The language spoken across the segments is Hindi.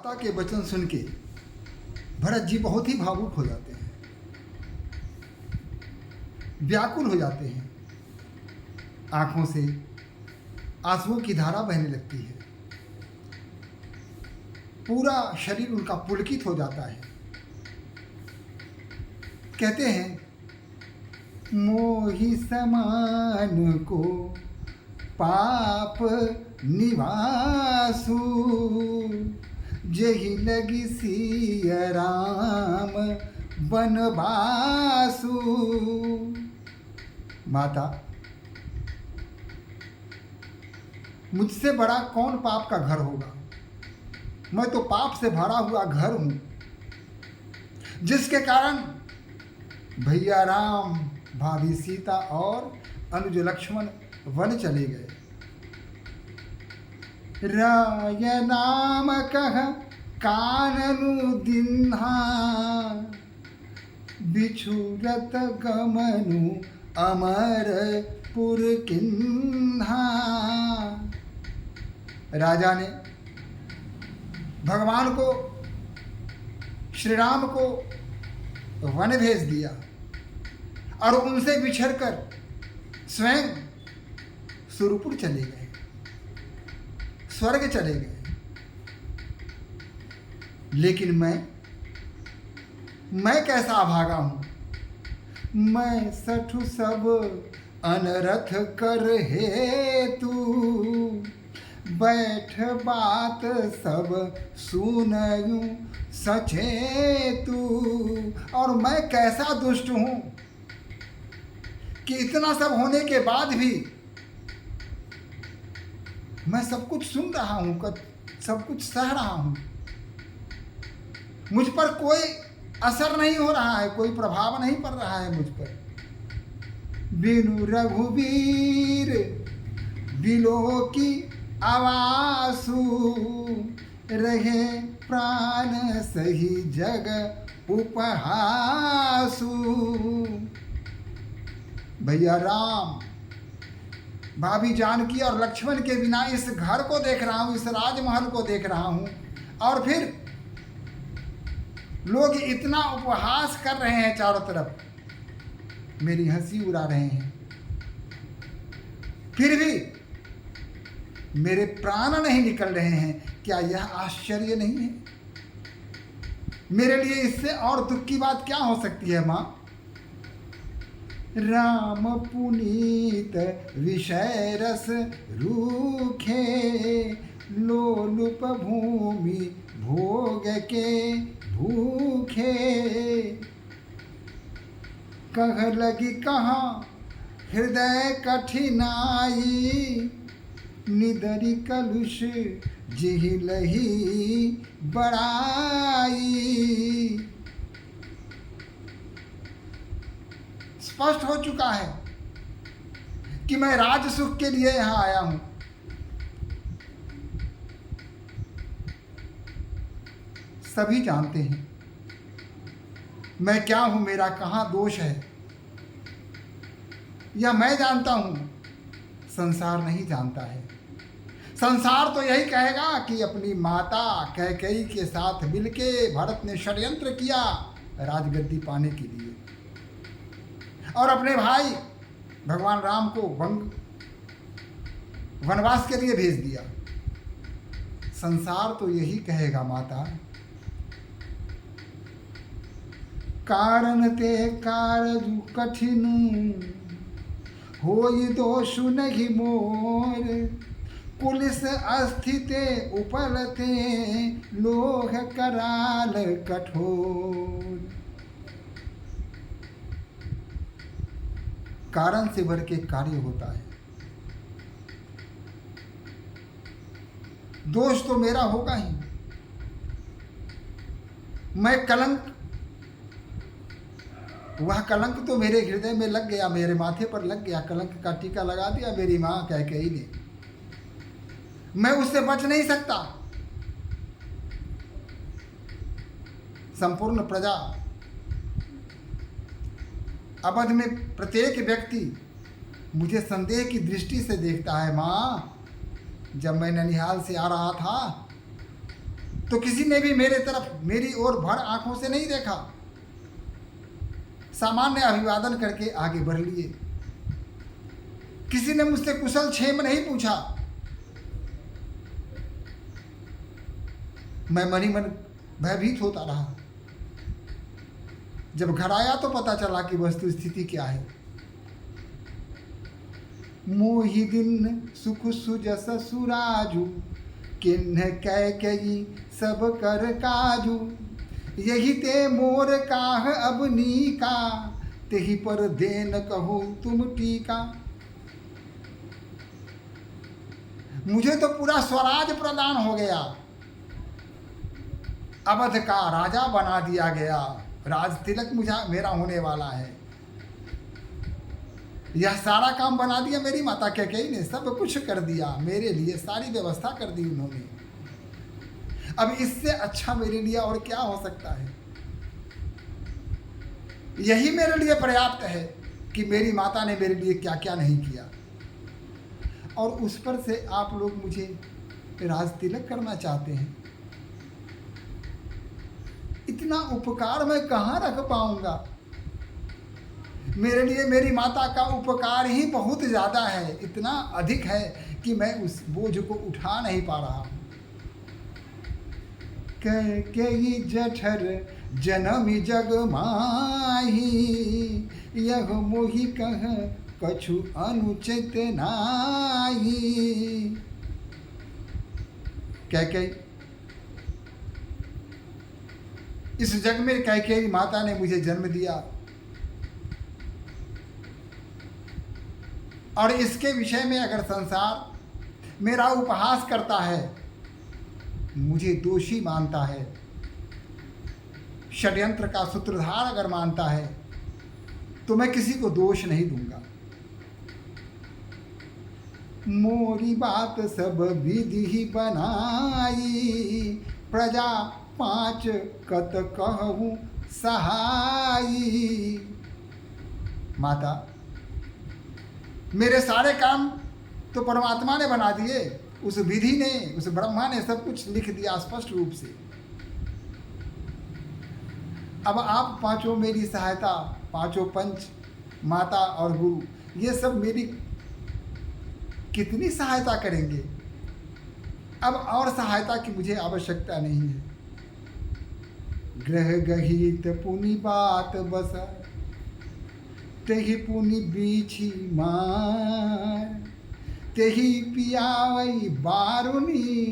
माता के वचन सुन के भरत जी बहुत ही भावुक हो जाते हैं, व्याकुल हो जाते हैं। आंखों से आंसुओं की धारा बहने लगती है, पूरा शरीर उनका पुलकित हो जाता है। कहते हैं, मोहि समान को पाप निवासु, जहि लगी सिय राम बनवासु। माता, मुझसे बड़ा कौन पाप का घर होगा? मैं तो पाप से भरा हुआ घर हूं, जिसके कारण भैया राम, भाभी सीता और अनुज लक्ष्मण वन चले गए। राय नाम कह काननु दिन्हा, बिछुरत गमनु अमरपुर किन्हा। राजा ने भगवान को, श्री राम को वन भेज दिया और उनसे बिछड़कर स्वयं सुरपुर चले गए, स्वर्ग चले गए। लेकिन मैं कैसा अभागा हूं? मैं सठु सब अनरथ कर हेतु, बैठ बात सब सुनयूं सचेतु। और मैं कैसा दुष्ट हूं कि इतना सब होने के बाद भी मैं सब कुछ सुन रहा हूं, सब कुछ सह रहा हूं। मुझ पर कोई असर नहीं हो रहा है, कोई प्रभाव नहीं पड़ रहा है मुझ पर। बिनु रघुवीर बिलो की आवासु, रहे प्राण सही जग उपहासु। भैया राम, भाभी जानकी और लक्ष्मण के बिना इस घर को देख रहा हूं, इस राजमहल को देख रहा हूं, और फिर लोग इतना उपहास कर रहे हैं, चारों तरफ मेरी हंसी उड़ा रहे हैं, फिर भी मेरे प्राण नहीं निकल रहे हैं। क्या यह आश्चर्य नहीं है? मेरे लिए इससे और दुख की बात क्या हो सकती है मां? राम पुनीत विषय रस रूखे, लोलुप भूमि भोग के भूखे। कह लगी कहाँ हृदय कठिनाई, निदरी कलुष जिहिलही बड़ाई। स्पष्ट हो चुका है कि मैं राज सुख के लिए यहां आया हूं। सभी जानते हैं मैं क्या हूं, मेरा कहां दोष है, या मैं जानता हूं, संसार नहीं जानता है। संसार तो यही कहेगा कि अपनी माता कैकेयी के साथ मिलके भरत ने षड्यंत्र किया राजगद्दी पाने के लिए, और अपने भाई भगवान राम को वनवास के लिए भेज दिया। संसार तो यही कहेगा माता, कारण ते कारजु कठिन, होई दोषु नहीं मोर, पुलिस अस्थिते उपलते, लोह कराल कठोर। कारण से भर के कार्य होता है, दोष तो मेरा होगा ही। मैं कलंक, वह कलंक तो मेरे हृदय में लग गया, मेरे माथे पर लग गया, कलंक का टीका लगा दिया मेरी मां कैकेयी ने। मैं उससे बच नहीं सकता। संपूर्ण प्रजा, अवध में प्रत्येक व्यक्ति मुझे संदेह की दृष्टि से देखता है। मां, जब मैं ननिहाल से आ रहा था तो किसी ने भी मेरे तरफ मेरी ओर भर आंखों से नहीं देखा। सामान्य अभिवादन करके आगे बढ़ लिए। किसी ने मुझसे कुशल क्षेम नहीं पूछा। मैं मनी मन भयभीत होता रहा। जब घर आया तो पता चला कि वस्तु स्थिति क्या है। मोहि दिन सुख सुजस सुराजू, किन्ह कैकेयी सब कर काजू। यही ते मोर काह अब नीका, तेहि पर देन कहो तुम टीका। मुझे तो पूरा स्वराज प्रदान हो गया, अवध का राजा बना दिया गया, राज तिलक मेरा होने वाला है। यह सारा काम बना दिया मेरी माता कैकेयी ने, सब कुछ कर दिया मेरे लिए, सारी व्यवस्था कर दी उन्होंने। अब इससे अच्छा मेरे लिए और क्या हो सकता है। यही मेरे लिए पर्याप्त है कि मेरी माता ने मेरे लिए क्या क्या नहीं किया, और उस पर से आप लोग मुझे राज तिलक करना चाहते हैं। इतना उपकार मैं कहाँ रख पाऊंगा। मेरे लिए मेरी माता का उपकार ही बहुत ज़्यादा है, इतना अधिक है कि मैं उस बोझ को उठा नहीं पा रहा हूँ। कैकेयी जठर जनमी जग माही, यह मोहि कह कछु अनुचित नाही। कैकेयी, इस जग में कैकेयी माता ने मुझे जन्म दिया, और इसके विषय में अगर संसार मेरा उपहास करता है, मुझे दोषी मानता है, षड्यंत्र का सूत्रधार अगर मानता है, तो मैं किसी को दोष नहीं दूंगा। मोरी बात सब विधि ही बनाई, प्रजा पांच कत कहूँ सहाई। माता, मेरे सारे काम तो परमात्मा ने बना दिए, उस विधि ने, उस ब्रह्मा ने सब कुछ लिख दिया स्पष्ट रूप से। अब आप पांचों मेरी सहायता, पांचों पंच, माता और गुरु, ये सब मेरी कितनी सहायता करेंगे। अब और सहायता की मुझे आवश्यकता नहीं है। ग्रह गहित पुनि बात बस, तेहि पुनि बीछी मार। तेहि पियावई बारुनी,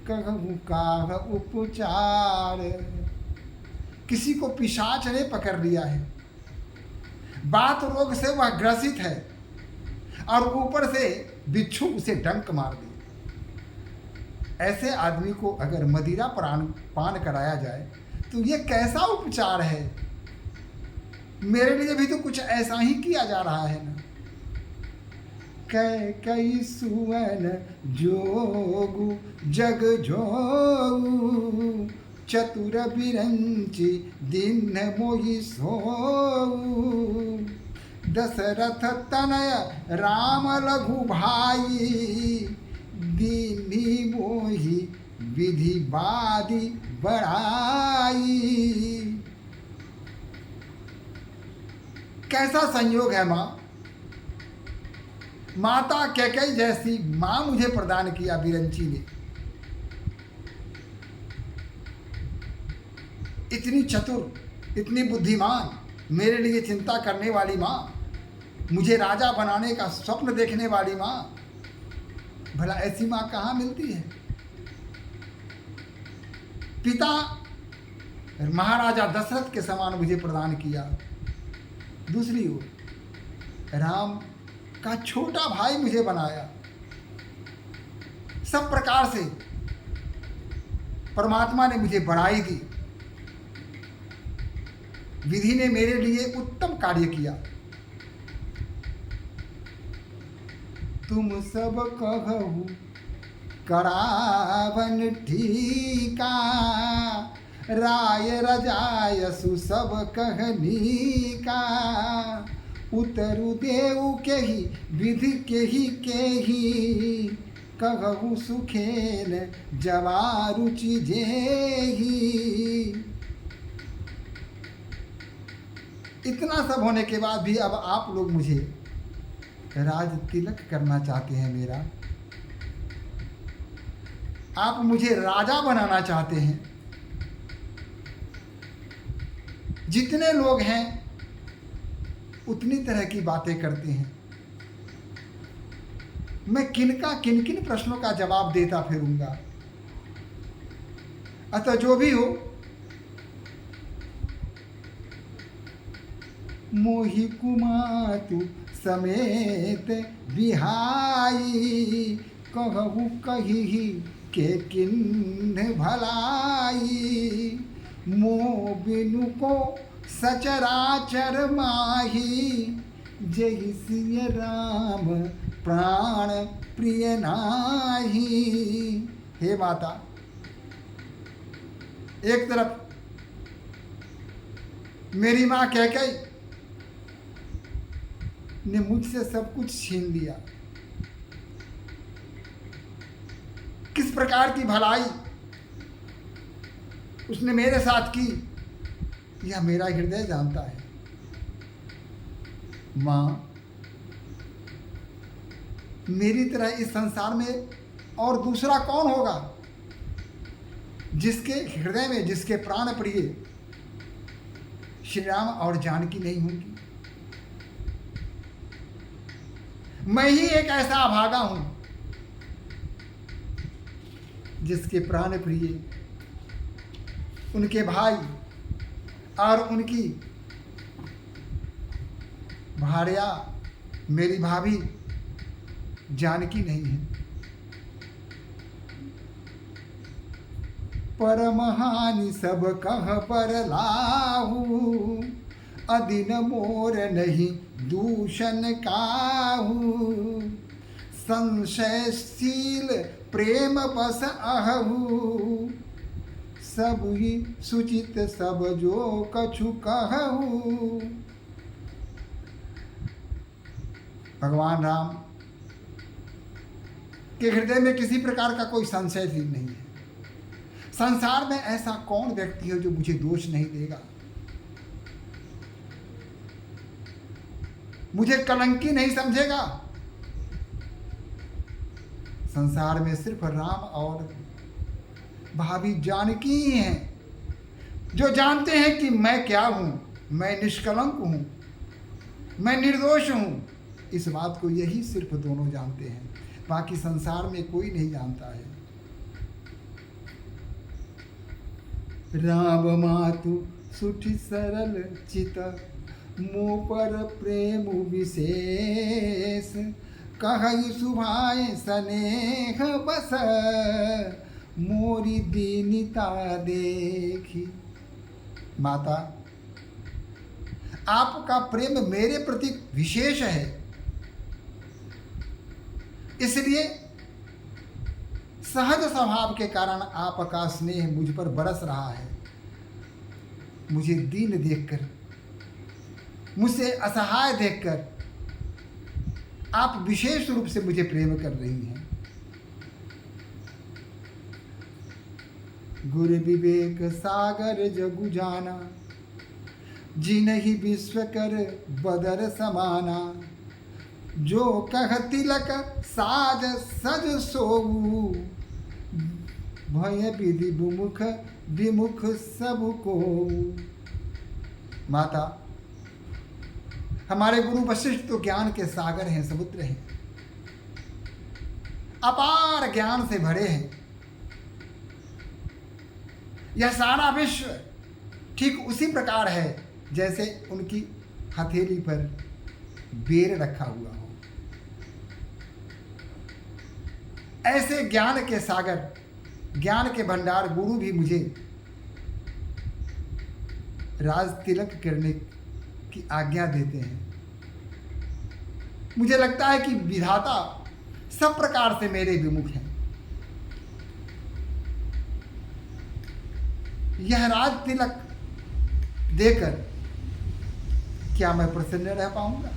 कहूँ काह उपचार। किसी को पिशाच ने पकड़ लिया है, बात रोग से वह ग्रसित है, और ऊपर से बिच्छू उसे डंक मार दी। ऐसे आदमी को अगर मदिरा पान कराया जाए तो ये कैसा उपचार है। मेरे लिए भी तो कुछ ऐसा ही किया जा रहा है ना। कैकेयी सुवन जोगु जग जोगु, चतुर बिरंची दिन मोहि सोऊ। दशरथ तनय राम लघु भाई, दीनी मोहि विधि बादी बढ़ाई। कैसा संयोग है माँ, माता कैकेयी जैसी माँ मुझे प्रदान किया बिरंची ने। इतनी चतुर, इतनी बुद्धिमान, मेरे लिए चिंता करने वाली माँ, मुझे राजा बनाने का स्वप्न देखने वाली माँ, भला ऐसी माँ कहाँ मिलती है। पिता महाराजा दशरथ के समान मुझे प्रदान किया, दूसरी ओर राम का छोटा भाई मुझे बनाया। सब प्रकार से परमात्मा ने मुझे बढ़ाई दी। विधि ने मेरे लिए उत्तम कार्य किया। तुम सब कहू करावन ठीका, राय रजायसु सब कहनी का। उतरु देव के ही विधि के ही कहु सुखेन जवारुचि जेही। इतना सब होने के बाद भी अब आप लोग मुझे राज तिलक करना चाहते हैं मेरा, आप मुझे राजा बनाना चाहते हैं। जितने लोग हैं उतनी तरह की बातें करते हैं, मैं किन किन प्रश्नों का जवाब देता फिरूंगा। अतः जो भी हो, मोहि कुमातु समेत बिहाई, कहु कही के किन्ह भलाई। मो बिनु को सचराचर माही, जहि सिय राम प्राण प्रिय नाही। हे माता, एक तरफ मेरी माँ कैकेयी ने मुझसे सब कुछ छीन लिया, किस प्रकार की भलाई उसने मेरे साथ की, यह मेरा हृदय जानता है। माँ, मेरी तरह इस संसार में और दूसरा कौन होगा जिसके हृदय में, जिसके प्राण प्रिय श्री राम और जानकी नहीं होंगी। मैं ही एक ऐसा अभागा हूं जिसके प्राण प्रिय उनके भाई और उनकी भार्या मेरी भाभी जानकी नहीं है। परमहानि सब कह पर लाहू, अदिन मोर नहीं दूषण काहू। संशयशील प्रेम बस अहू, सब ही सुचित सब जो कछु कहू। भगवान राम के हृदय में किसी प्रकार का कोई संशय नहीं है। संसार में ऐसा कौन व्यक्ति है जो मुझे दोष नहीं देगा, मुझे कलंकी नहीं समझेगा। संसार में सिर्फ राम और भाभी जानकी ही हैं जो जानते हैं कि मैं क्या हूं, मैं निष्कलंक हूं, मैं निर्दोष हूं। इस बात को यही सिर्फ दोनों जानते हैं, बाकी संसार में कोई नहीं जानता है। राम मातु सुठि सरल चित, मो पर प्रेम विशेष। कहई सुभाए स्नेह बस, मोरी दीनिता देखी। माता, आपका प्रेम मेरे प्रति विशेष है, इसलिए सहज स्वभाव के कारण आपका स्नेह मुझ पर बरस रहा है। मुझे दीन देखकर, मुझसे असहाय देखकर आप विशेष रूप से मुझे प्रेम कर रही हैं। गुर विवेक सागर जगु जाना, जिनहि विश्व कर बदर समाना। जो कह तिलक साज सज सोऊ, भय विधि विमुख विमुख सब को। माता, हमारे गुरु वशिष्ठ तो ज्ञान के सागर हैं, समुद्र हैं, अपार ज्ञान से भरे हैं। यह सारा विश्व ठीक उसी प्रकार है जैसे उनकी हथेली पर बेर रखा हुआ हो। ऐसे ज्ञान के सागर, ज्ञान के भंडार गुरु भी मुझे राज तिलक करने की आज्ञा देते हैं। मुझे लगता है कि विधाता सब प्रकार से मेरे विमुख हैं। यह राज तिलक देकर क्या मैं प्रसन्न रह पाऊंगा?